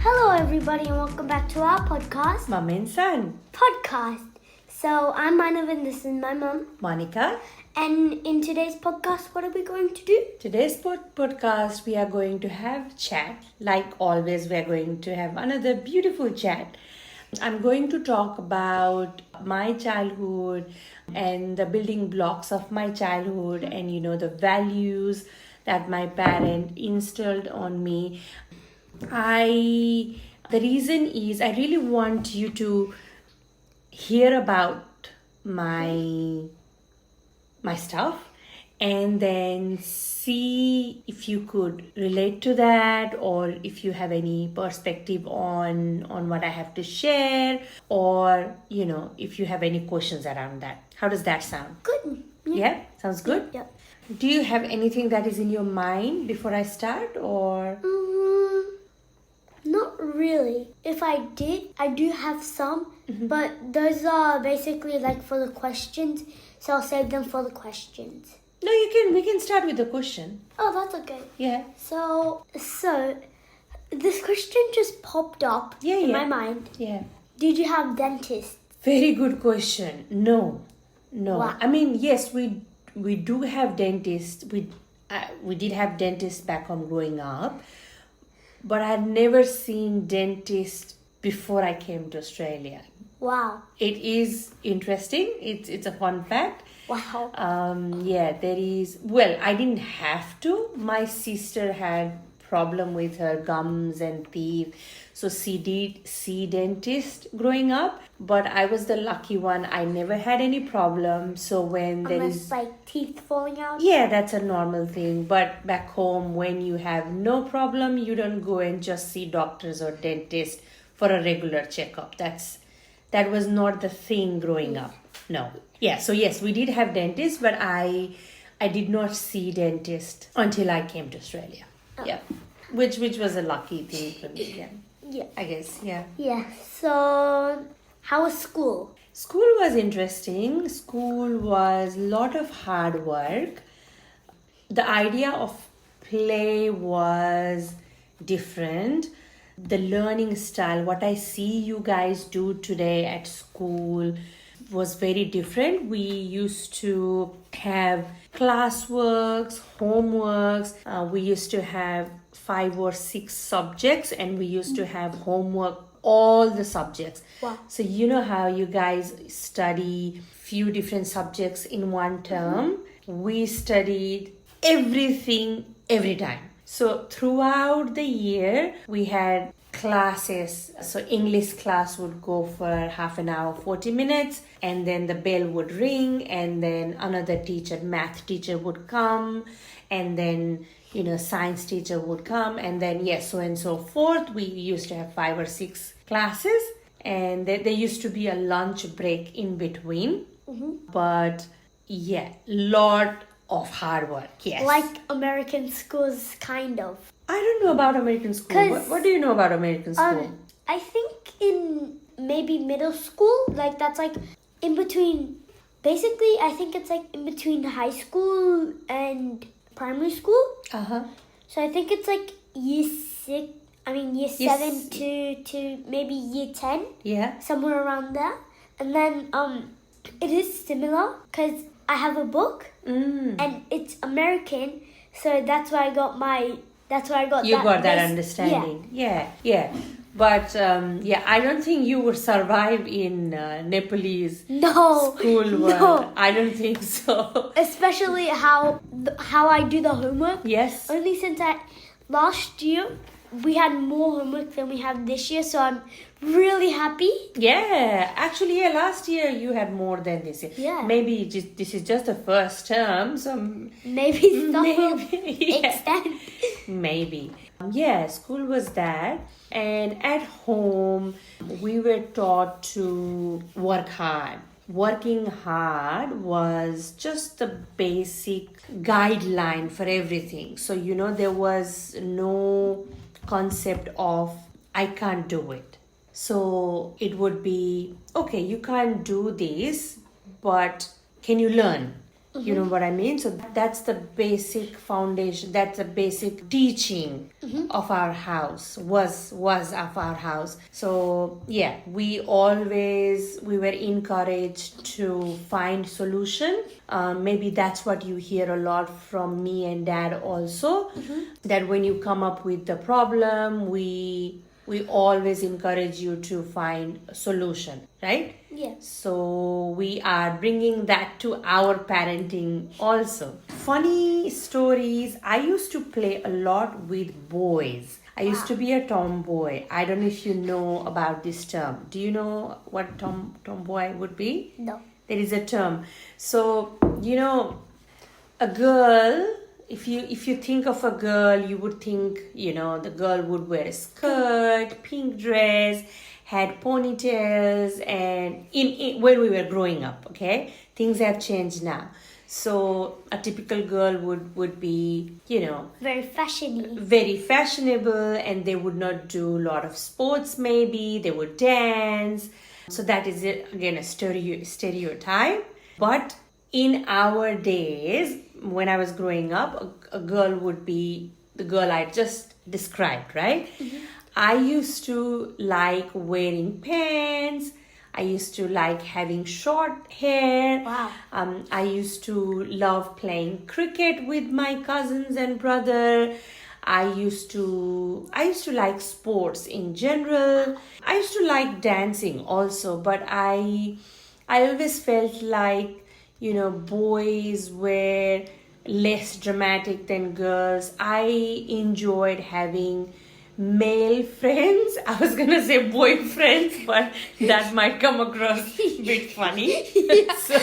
Hello, everybody, and welcome back to our podcast, Mum&Son Podcast. So, I'm Manav, and this is my mum. Monika. And in today's podcast, what are we going to do? Today's podcast, we are going to have chat. Like always, we are going to have another beautiful chat. I'm going to talk about my childhood and the building blocks of my childhood and, the values that my parent instilled on me. The reason is I really want you to hear about my stuff and then see if you could relate to that, or if you have any perspective on what I have to share, or if you have any questions around that. How does that sound? Good. Yeah, sounds good. Yeah. Do you have anything that is in your mind before I start, or Not really. If I did, I do have some, but those are basically like for the questions, so I'll save them for the questions. no, we can start with the question. Oh, that's okay. Yeah. So this question just popped up in my mind. Yeah. Did you have dentists? Very good question. No. Wow. I mean, yes, we do have dentists. We did have dentists back home growing up, but I had never seen dentists before I came to Australia. Wow. It is interesting. It's a fun fact. Wow. There is. Well, I didn't have to. My sister had problem with her gums and teeth, so she did see dentist growing up. But I was the lucky one. I never had any problem. So when there Unless is like teeth falling out? yeah, that's a normal thing. But back home, when you have no problem, you don't go and just see doctors or dentists for a regular checkup. That was not the thing growing up. No. Yeah, so yes, we did have dentists, but I did not see dentist until I came to Australia. Oh. Yeah. Which was a lucky thing for me, yeah. Yeah. I guess, yeah. Yeah. So, how was school? School was interesting. School was a lot of hard work. The idea of play was different. The learning style, what I see you guys do today at school, was very different. We used to have classworks, homeworks. We used to have 5 or 6 subjects, and we used to have homework all the subjects. Wow. So you know how you guys study few different subjects in one term? We studied everything every time. So throughout the year, we had classes. So English class would go for half an hour, 40 minutes, and then the bell would ring, and then another teacher, math teacher would come, and then science teacher would come, and then so and so forth. We used to have 5 or 6 classes, and there used to be a lunch break in between. But lot of hard work. Yes, Like American schools, kind of. I don't know about American school. What do you know about American school? I think in maybe middle school, like that's like in between. Basically, I think it's like in between high school and primary school. So I think it's like year 7 to maybe year 10. Yeah. Somewhere around there. And then it is similar because I have a book and it's American, so that's why I got You got that understanding. Yeah. But I don't think you would survive in Nepalese school world. No. I don't think so. Especially how I do the homework. Yes. Only since last year we had more homework than we have this year, so I'm really happy. Yeah, actually, last year you had more than this year. Yeah. Maybe this is just the first term, so Maybe stuff will extend. Maybe. School was that. And at home, we were taught to work hard. Working hard was just the basic guideline for everything. So, there was no concept of I can't do it. So it would be, okay, you can't do this, but can you learn? You know what I mean? So that's the basic foundation. That's the basic teaching of our house, was of our house. So yeah, we were encouraged to find solution. Maybe that's what you hear a lot from me and Dad also. That when you come up with the problem, we always encourage you to find a solution, right? Yes. So we are bringing that to our parenting also. Funny stories. I used to play a lot with boys. I used to be a tomboy. I don't know if you know about this term. Do you know what tomboy would be? No. There is a term. So, a girl, if you think of a girl, you would think, the girl would wear a skirt, pink dress, had ponytails, and when we were growing up, okay? Things have changed now. So a typical girl would be, very fashionable. Very fashionable, and they would not do a lot of sports maybe. They would dance. So that is, again, a stereotype. But in our days, when I was growing up, a girl would be the girl I just described, right? I used to like wearing pants. I used to like having short hair. Wow. I used to love playing cricket with my cousins and brother. I used to like sports in general. I used to like dancing also, but I always felt like, boys were less dramatic than girls. I enjoyed having male friends. I was gonna say boyfriends, but that might come across a bit funny. So,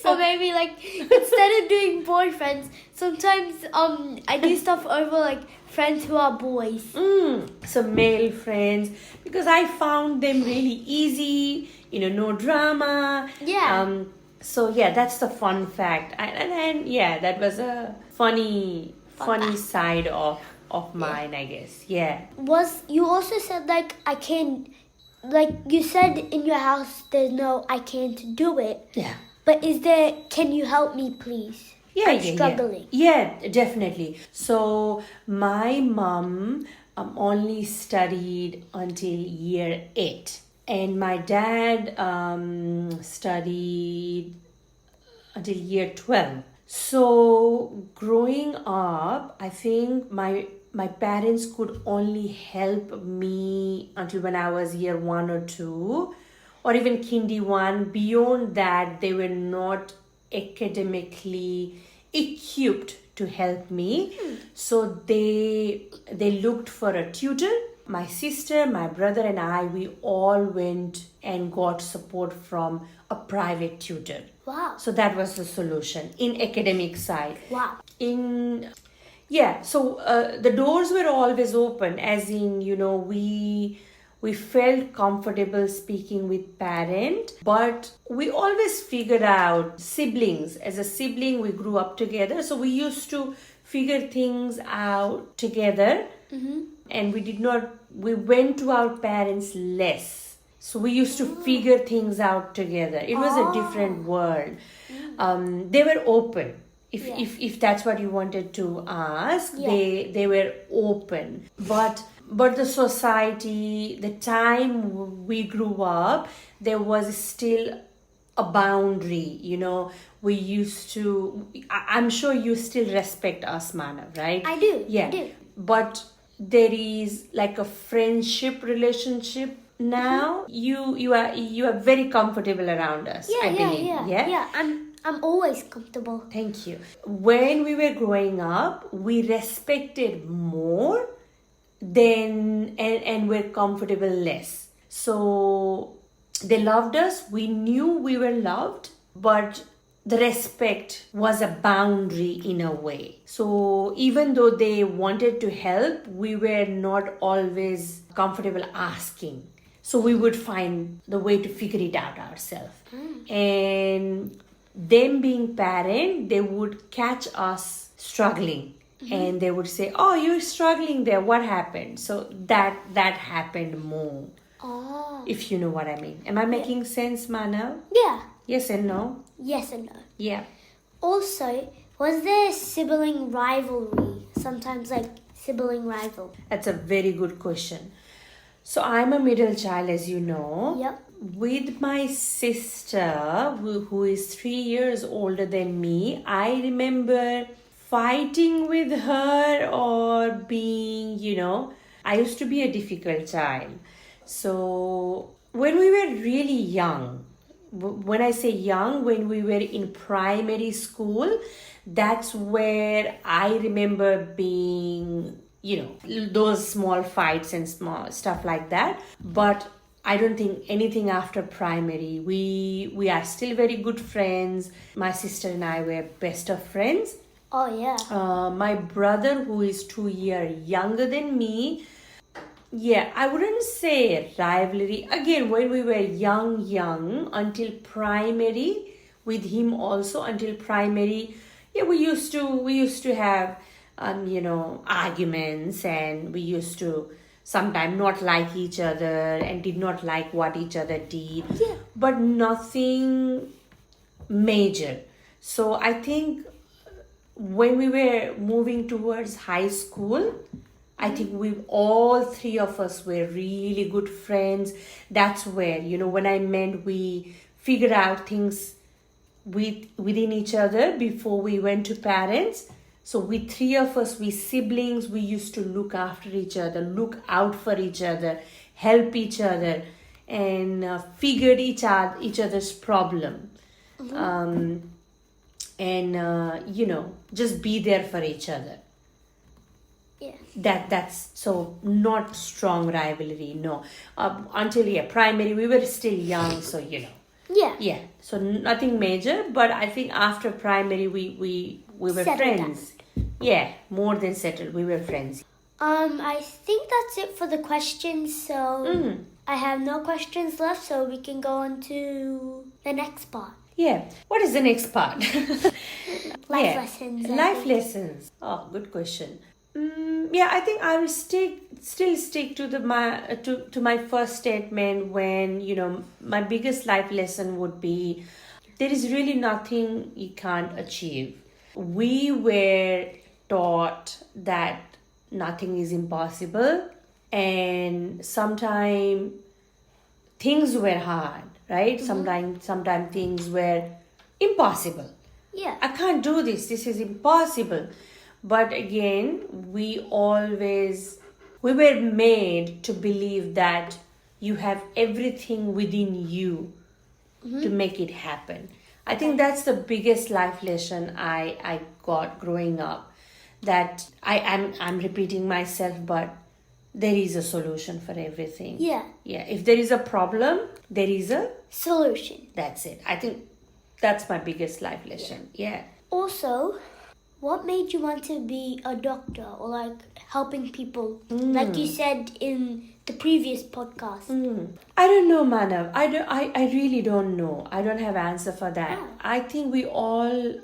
So maybe instead of doing boyfriends, sometimes I do stuff over friends who are boys. So male friends, because I found them really easy, no drama. Yeah. So yeah, that's the fun fact. And yeah, that was a funny side of mine, I guess. Yeah. You also said I can't, you said in your house there's no I can't do it. Yeah. But is there, can you help me please? I'm struggling. Yeah, definitely. So my mom only studied until year 8. And my dad studied until year 12. So growing up, I think my parents could only help me until when I was year 1 or 2, or even kindy 1. Beyond that, they were not academically equipped to help me. So they looked for a tutor. My sister, my brother and I, we all went and got support from a private tutor. Wow. So that was the solution in academic side. Wow. So the doors were always open, as in, we felt comfortable speaking with parent, but we always figured out siblings. As a sibling, we grew up together. So we used to figure things out together. And we went to our parents less. So we used to figure things out together. It was a different world. They were open. If that's what you wanted to ask, they were open. But the society, the time we grew up, there was still a boundary, we used to, I'm sure you still respect us, Manav, right? I do. Yeah. I do. But there is a friendship relationship now. You are very comfortable around us. I believe. Yeah. I'm always comfortable. Thank you. When we were growing up, we respected more than and were comfortable less. So they loved us. We knew we were loved, but the respect was a boundary in a way. So even though they wanted to help, we were not always comfortable asking. So we would find the way to figure it out ourselves. And them being parent, they would catch us struggling. And they would say, oh, you're struggling there. What happened? So that happened more. If you know what I mean. Am I making sense, Manav? Yeah. Yes and no? Yes and no. Yeah. Also, was there sibling rivalry? Sometimes like sibling rival. That's a very good question. So I'm a middle child, as you know. Yep. With my sister, who is 3 years older than me, I remember fighting with her or being, I used to be a difficult child. So when we were really young, when I say young, when we were in primary school, that's where I remember being, those small fights and small stuff like that. But I don't think anything after primary. We are still very good friends. My sister and I were best of friends. Oh, yeah. My brother, who is 2 years younger than me, I wouldn't say rivalry. Again, when we were young, until primary, with him also until primary, we used to have, arguments, and we used to sometimes not like each other and did not like what each other did. Yeah. But nothing major. So I think when we were moving towards high school, I think all three of us were really good friends. That's where, when I meant we figured out things within each other before we went to parents. So with three of us, we siblings, we used to look after each other, look out for each other, help each other, and figured each other's problem. Just be there for each other. Yeah. That's so not strong rivalry, no. Until primary, we were still young, so Yeah. Yeah, so nothing major, but I think after primary we were Settled friends. Yeah, more than settled. We were friends. I think that's it for the questions. So I have no questions left, so we can go on to the next part. Yeah. What is the next part? Life lessons. Life lessons. Oh, good question. I think I will still stick to my first statement when, my biggest life lesson would be there is really nothing you can't achieve. We were taught that nothing is impossible, and sometimes things were hard, right? Sometimes things were impossible. Yeah. I can't do this. This is impossible. But again, we were made to believe that you have everything within you to make it happen. I think that's the biggest life lesson I got growing up. That I'm repeating myself, but there is a solution for everything. Yeah. Yeah. If there is a problem, there is a solution. That's it. I think that's my biggest life lesson. Yeah. Also, what made you want to be a doctor or like helping people? Like you said in the previous podcast. I don't know, Manav. I really don't know. I don't have answer for that. I think we all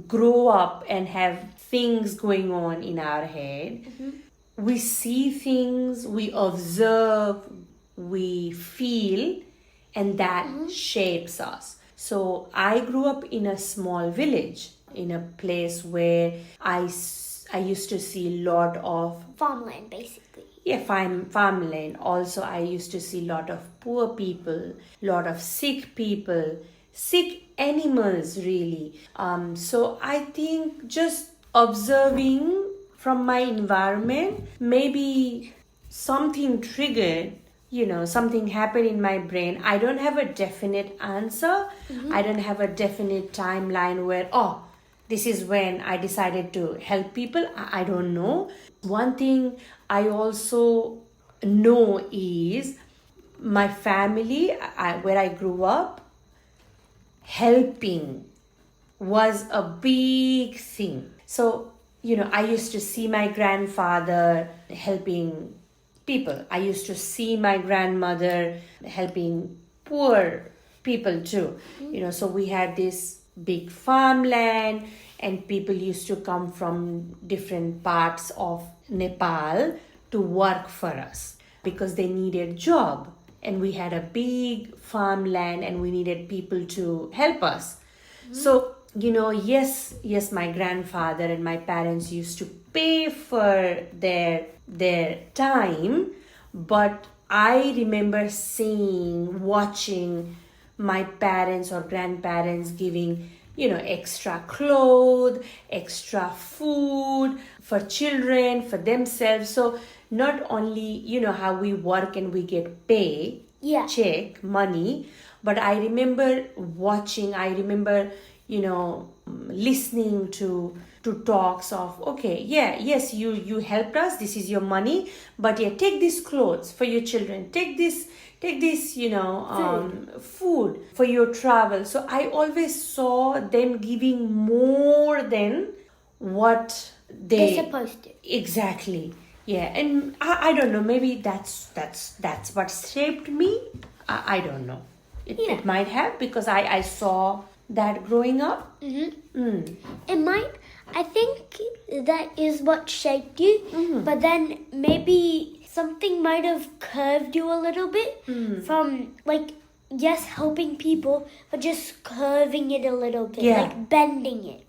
grow up and have things going on in our head. We see things, we observe, we feel, and that shapes us. So I grew up in a small village, in a place where I used to see a lot of farmland, basically. Yeah, farmland. Also, I used to see a lot of poor people, lot of sick people, sick animals, really. So I think just observing from my environment, maybe something triggered, something happened in my brain. I don't have a definite answer. I don't have a definite timeline where, this is when I decided to help people. I don't know. One thing I also know is my family, where I grew up, helping was a big thing. So, I used to see my grandfather helping people. I used to see my grandmother helping poor people too. So we had this big farmland, and people used to come from different parts of Nepal to work for us because they needed job and we had a big farmland and we needed people to help us. So, yes, my grandfather and my parents used to pay for their time, but I remember watching my parents or grandparents giving, extra clothes, extra food for children, for themselves. So not only, how we work and we get pay, check, money, but I remember watching, listening to talks of, okay, yes, you helped us, this is your money, but take these clothes for your children, take this food for your travel. So I always saw them giving more than what they're supposed to. Exactly. Yeah. And I don't know, maybe that's what shaped me. I don't know. It might have, because I saw that growing up. I think that is what shaped you, but then maybe something might have curved you a little bit from, yes, helping people, but just curving it a little bit, like bending it.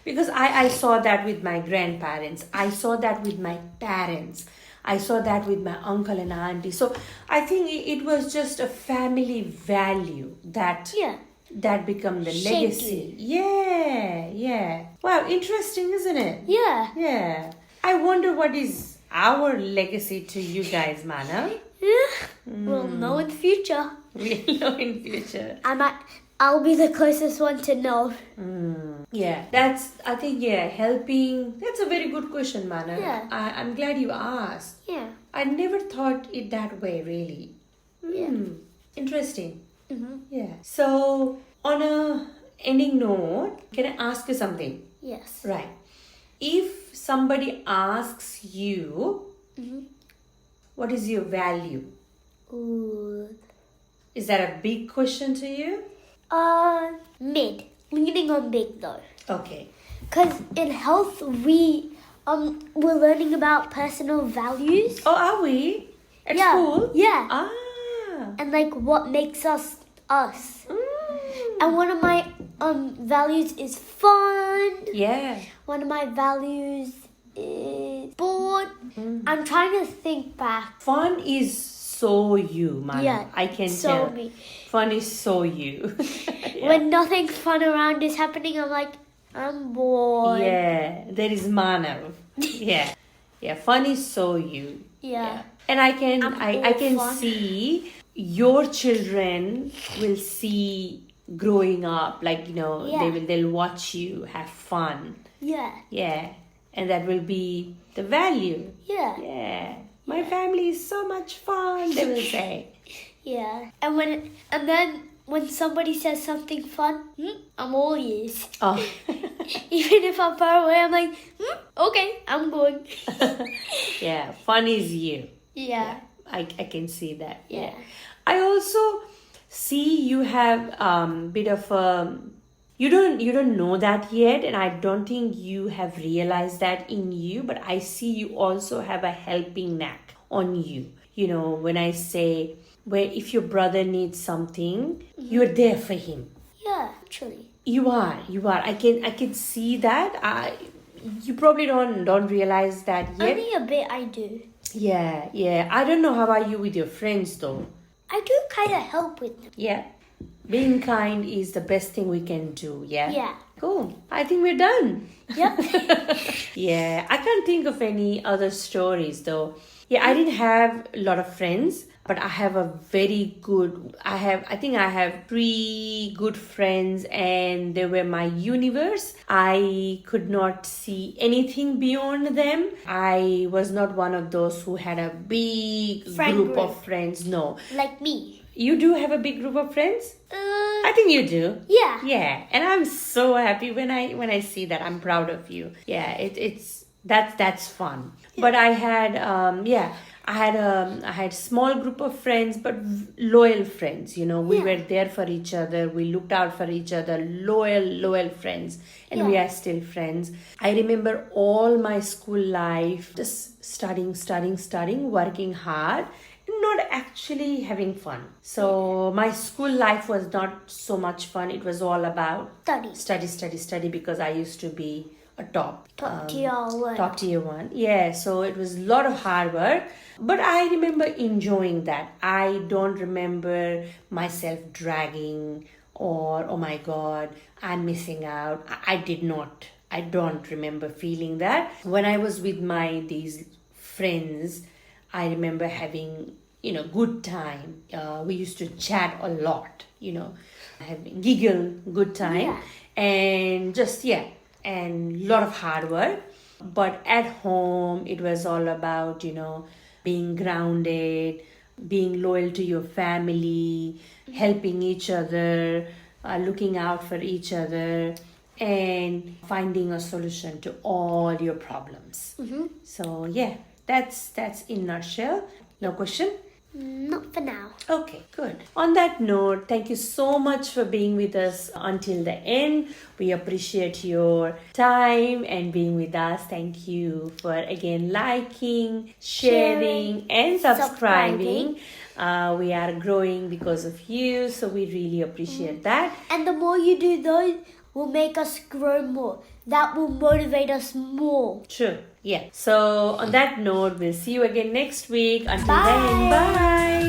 Because I saw that with my grandparents. I saw that with my parents. I saw that with my uncle and auntie. So I think it was just a family value that become the Shaped legacy. Yeah. Wow, interesting, isn't it? Yeah. I wonder what is our legacy to you guys, Manav. We'll know in the future. We'll know in future. I'll be the closest one to know. Yeah, helping. That's a very good question, Manav. Yeah. I'm glad you asked. Yeah. I never thought it that way, really. Interesting. Yeah. So, on a ending note, can I ask you something? Yes. Right. If somebody asks you, what is your value? Ooh. Is that a big question to you? Mid. Leaning on big though. Okay. Because in health, we're learning about personal values. Oh, are we? At school? Yeah. Ah. And what makes us us. And one of my values is fun. Yeah. One of my values is bored. I'm trying to think back. Fun is so you, Manav. Yeah, I can so tell. me. Fun is so you. When nothing fun around is happening, I'm like, I'm bored. Yeah, there is Manav. Yeah. Fun is so you. Yeah. And I can fun. see your children will see growing up, they'll watch you have fun. Yeah. And that will be the value. Yeah. My family is so much fun, they will say. Yeah. And then when somebody says something fun, I'm all ears. Oh. Even if I'm far away, I'm like, okay, I'm going. Yeah, fun is you. Yeah. I can see that. Yeah. I also see you have bit of a, you don't know that yet, and I don't think you have realized that in you, but I see you also have a helping knack on you. When I say, where if your brother needs something, you're there for him. Yeah, actually. You are. I can see that. You probably don't realize that yet. Only a bit I do. Yeah. I don't know how are you with your friends though. I do kind of help with them. Yeah. Being kind is the best thing we can do. Yeah. Yeah. Cool. I think we're done. Yep. Yeah. I can't think of any other stories though. Yeah, I didn't have a lot of friends, but I have I think I have 3 good friends, and they were my universe. I could not see anything beyond them. I was not one of those who had a big group of friends. No. Like me. You do have a big group of friends? I think you do. Yeah. Yeah, and I'm so happy when I see that. I'm proud of you. Yeah, that's fun. But I had I had small group of friends, but loyal friends. We were there for each other. We looked out for each other. Loyal friends, and we are still friends. I remember all my school life just studying, working hard. Not actually having fun. So my school life was not so much fun. It was all about study because I used to be a top tier one. Top tier one. Yeah, so it was a lot of hard work. But I remember enjoying that. I don't remember myself dragging or, oh my God, I'm missing out. I did not. I don't remember feeling that. When I was with these friends, I remember having, good time. We used to chat a lot, have giggle, good time. Yeah. And just, and a lot of hard work. But at home, it was all about, being grounded, being loyal to your family, helping each other, looking out for each other, and finding a solution to all your problems. So that's in a nutshell. No question? Not for now. Okay, good. On that note, thank you so much for being with us until the end. We appreciate your time and being with us. Thank you for again liking, sharing and subscribing. We are growing because of you, so we really appreciate that. And the more you do those, will make us grow more. That will motivate us more. True. Yeah. So on that note, we'll see you again next week. Until then, bye.